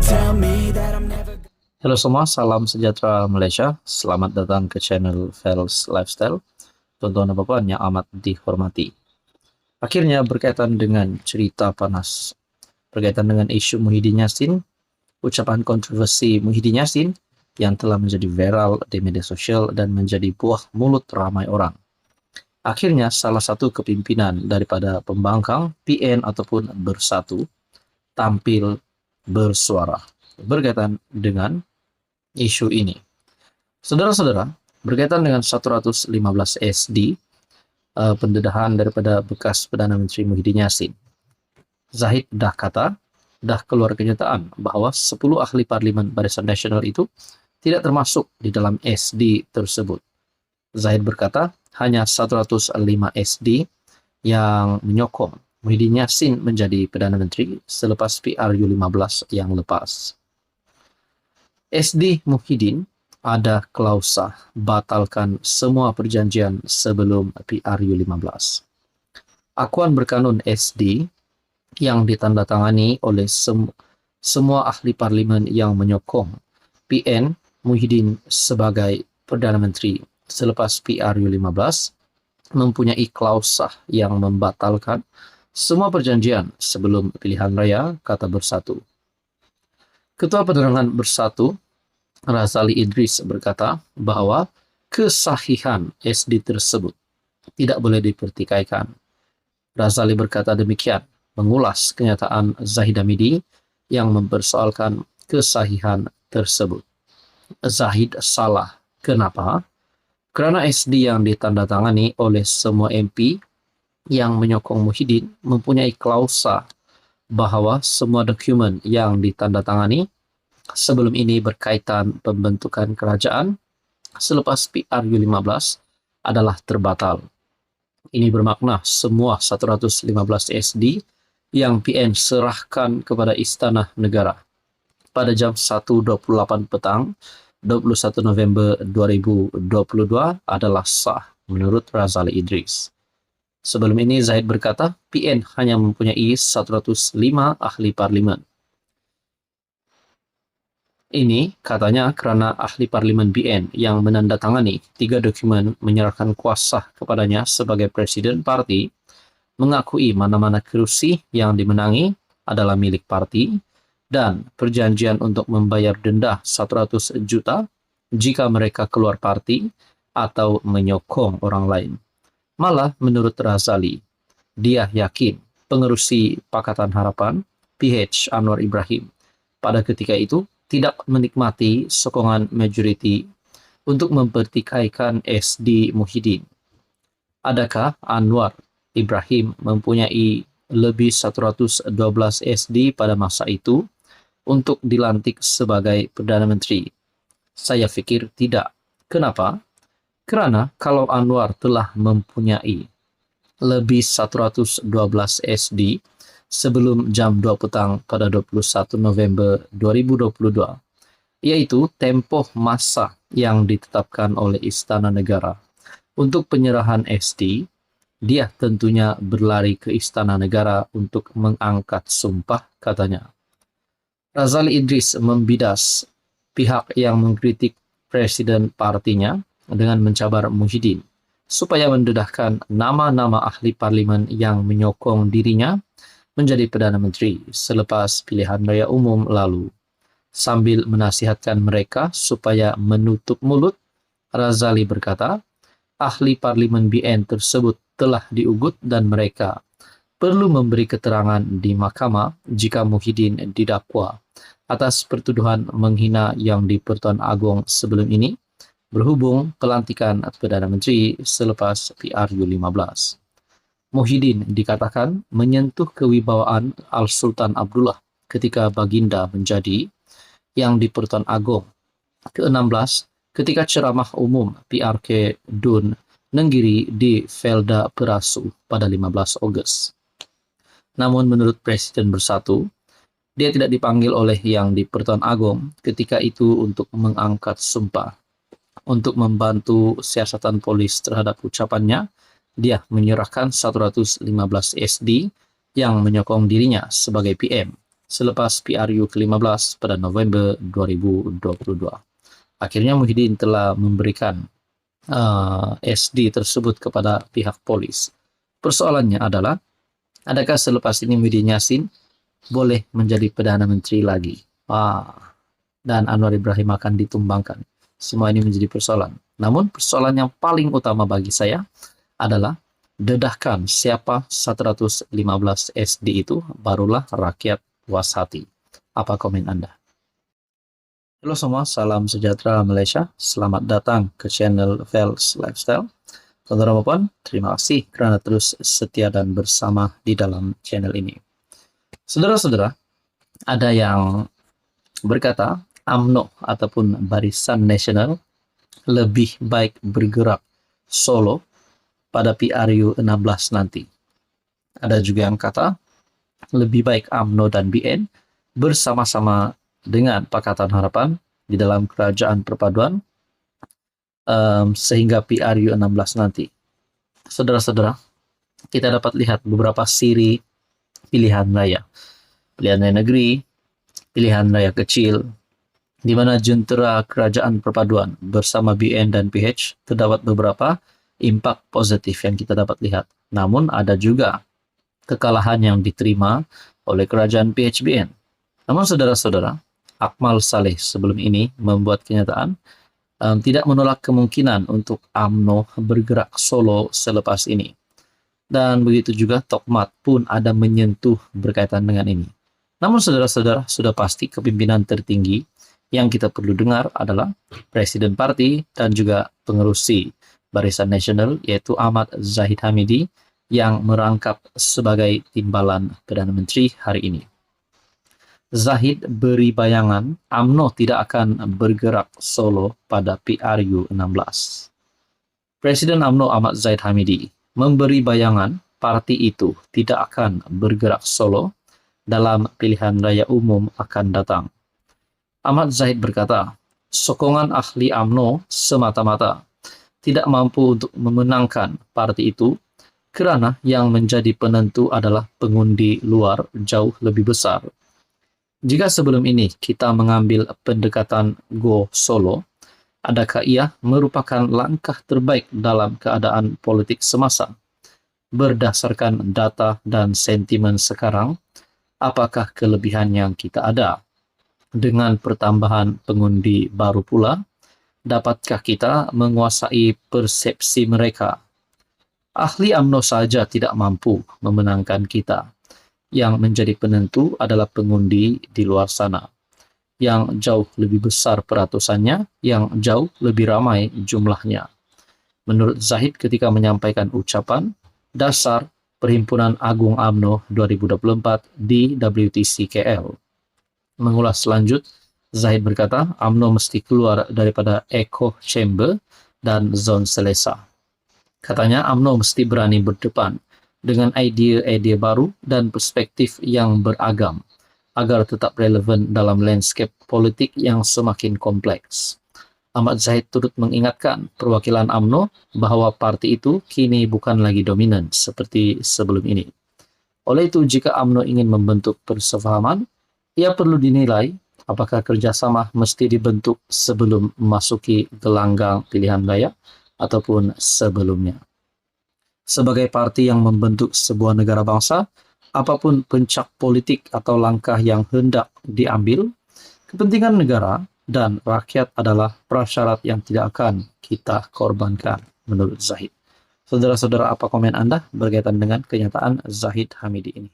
tell me that I'm never. Halo semua, salam sejahtera Malaysia. Selamat datang ke channel Fels Lifestyle. Tuan-tuan dan puan yang amat dihormati. Akhirnya berkaitan dengan cerita panas, berkaitan dengan isu Muhyiddin Yassin, ucapan kontroversi Muhyiddin Yassin yang telah menjadi viral di media sosial dan menjadi buah mulut ramai orang. Akhirnya salah satu kepimpinan daripada pembangkang PN ataupun Bersatu tampil bersuara berkaitan dengan isu ini. Saudara-saudara, berkaitan dengan 115 SD, pendedahan daripada bekas Perdana Menteri Muhyiddin Yassin. Zahid dah keluar kenyataan bahawa 10 ahli parlimen Barisan Nasional itu tidak termasuk di dalam SD tersebut. Zahid berkata, hanya 105 SD yang menyokong Muhyiddin Yassin menjadi Perdana Menteri selepas PRU15 yang lepas. SD Muhyiddin ada klausa batalkan semua perjanjian sebelum PRU15. Akuan berkanun SD yang ditandatangani oleh semua ahli parlimen yang menyokong PN Muhyiddin sebagai Perdana Menteri selepas PRU15 mempunyai klausa yang membatalkan semua perjanjian sebelum pilihan raya, kata Bersatu. Ketua Penerangan Bersatu, Razali Idris berkata bahawa kesahihan SD tersebut tidak boleh dipertikaikan. Razali berkata demikian, mengulas kenyataan Zahid Hamidi yang mempersoalkan kesahihan tersebut. Zahid salah. Kenapa? Kerana SD yang ditandatangani oleh semua MP yang menyokong Muhyiddin mempunyai klausa bahawa semua dokumen yang ditandatangani sebelum ini berkaitan pembentukan kerajaan selepas PRU15 adalah terbatal. Ini bermakna semua 115 SD yang PN serahkan kepada Istana Negara pada jam 1.28 petang 21 November 2022 adalah sah menurut Razali Idris. Sebelum ini Zahid berkata PN hanya mempunyai 105 ahli parlimen. Ini katanya kerana ahli parlimen BN yang menandatangani 3 dokumen menyerahkan kuasa kepadanya sebagai presiden parti mengakui mana-mana kerusi yang dimenangi adalah milik parti dan perjanjian untuk membayar denda 100 juta jika mereka keluar parti atau menyokong orang lain. Malah menurut Razali, dia yakin pengerusi Pakatan Harapan PH Anwar Ibrahim pada ketika itu tidak menikmati sokongan majoriti untuk mempertikaikan SD Muhyiddin. Adakah Anwar Ibrahim mempunyai lebih 112 SD pada masa itu untuk dilantik sebagai Perdana Menteri? Saya fikir tidak. Kenapa? Kerana kalau Anwar telah mempunyai lebih 112 SD sebelum jam 2 petang pada 21 November 2022, iaitu tempoh masa yang ditetapkan oleh Istana Negara untuk penyerahan SD, dia tentunya berlari ke Istana Negara untuk mengangkat sumpah, katanya. Razali Idris membidas pihak yang mengkritik presiden partinya dengan mencabar Muhyiddin supaya mendedahkan nama-nama ahli parlimen yang menyokong dirinya menjadi Perdana Menteri selepas pilihan raya umum lalu. Sambil menasihatkan mereka supaya menutup mulut, Razali berkata, ahli parlimen BN tersebut telah diugut dan mereka perlu memberi keterangan di mahkamah jika Muhyiddin didakwa atas pertuduhan menghina yang di Pertuan Agong sebelum ini berhubung pelantikan Perdana Menteri selepas PRU15. Muhyiddin dikatakan menyentuh kewibawaan Al-Sultan Abdullah ketika baginda menjadi yang di Pertuan Agong ke-16 ketika ceramah umum PRK Dun Nenggiri di Felda Perasu pada 15 Ogos. Namun menurut Presiden Bersatu, dia tidak dipanggil oleh yang di Pertuan Agong ketika itu untuk mengangkat sumpah. Untuk membantu siasatan polis terhadap ucapannya, dia menyerahkan 115 SD yang menyokong dirinya sebagai PM selepas PRU ke-15 pada November 2022. Akhirnya Muhyiddin telah memberikan SD tersebut kepada pihak polis. Persoalannya adalah, adakah selepas ini Muhyiddin Yassin boleh menjadi Perdana Menteri lagi? Dan Anwar Ibrahim akan ditumbangkan. Semua ini menjadi persoalan. Namun persoalan yang paling utama bagi saya adalah dedahkan siapa 115 SD itu, barulah rakyat puas hati. Apa komen Anda? Halo semua, salam sejahtera Malaysia. Selamat datang ke channel Vels Lifestyle. Saudara Puan, terima kasih kerana terus setia dan bersama di dalam channel ini. Saudara-saudara, ada yang berkata UMNO ataupun Barisan Nasional lebih baik bergerak solo pada PRU 16 nanti. Ada juga yang kata lebih baik UMNO dan BN bersama-sama dengan Pakatan Harapan di dalam Kerajaan Perpaduan sehingga PRU 16 nanti. Saudara-saudara, kita dapat lihat beberapa siri pilihan raya. Pilihan raya negeri, pilihan raya kecil, di mana jentera Kerajaan Perpaduan bersama BN dan PH terdapat beberapa impak positif yang kita dapat lihat. Namun ada juga kekalahan yang diterima oleh Kerajaan PHBN. Namun saudara-saudara, Akmal Saleh sebelum ini membuat kenyataan tidak menolak kemungkinan untuk UMNO bergerak solo selepas ini. Dan begitu juga Tokmat pun ada menyentuh berkaitan dengan ini. Namun saudara-saudara, sudah pasti kepimpinan tertinggi yang kita perlu dengar adalah Presiden Parti dan juga pengerusi Barisan Nasional, yaitu Ahmad Zahid Hamidi, yang merangkap sebagai timbalan Perdana Menteri hari ini. Zahid beri bayangan UMNO tidak akan bergerak solo pada PRU 16. Presiden UMNO Ahmad Zahid Hamidi memberi bayangan parti itu tidak akan bergerak solo dalam pilihan raya umum akan datang. Ahmad Zahid berkata, sokongan ahli UMNO semata-mata tidak mampu untuk memenangkan parti itu kerana yang menjadi penentu adalah pengundi luar jauh lebih besar. Jika sebelum ini kita mengambil pendekatan go solo, adakah ia merupakan langkah terbaik dalam keadaan politik semasa? Berdasarkan data dan sentimen sekarang, apakah kelebihan yang kita ada? Dengan pertambahan pengundi baru pula, dapatkah kita menguasai persepsi mereka? Ahli UMNO saja tidak mampu memenangkan kita. Yang menjadi penentu adalah pengundi di luar sana, yang jauh lebih besar peratusannya, yang jauh lebih ramai jumlahnya. Menurut Zahid ketika menyampaikan ucapan dasar Perhimpunan Agung UMNO 2024 di WTC KL. Mengulas lanjut, Zahid berkata, UMNO mesti keluar daripada echo chamber dan zon selesa. Katanya UMNO mesti berani berdepan dengan idea-idea baru dan perspektif yang beragam agar tetap relevan dalam landscape politik yang semakin kompleks. Ahmad Zahid turut mengingatkan perwakilan UMNO bahawa parti itu kini bukan lagi dominan seperti sebelum ini. Oleh itu, jika UMNO ingin membentuk persefahaman, ia perlu dinilai apakah kerjasama mesti dibentuk sebelum memasuki gelanggang pilihan raya ataupun sebelumnya. Sebagai parti yang membentuk sebuah negara bangsa, apapun pencak politik atau langkah yang hendak diambil, kepentingan negara dan rakyat adalah prasyarat yang tidak akan kita korbankan, menurut Zahid. Saudara-saudara, apa komen Anda berkaitan dengan kenyataan Zahid Hamidi ini?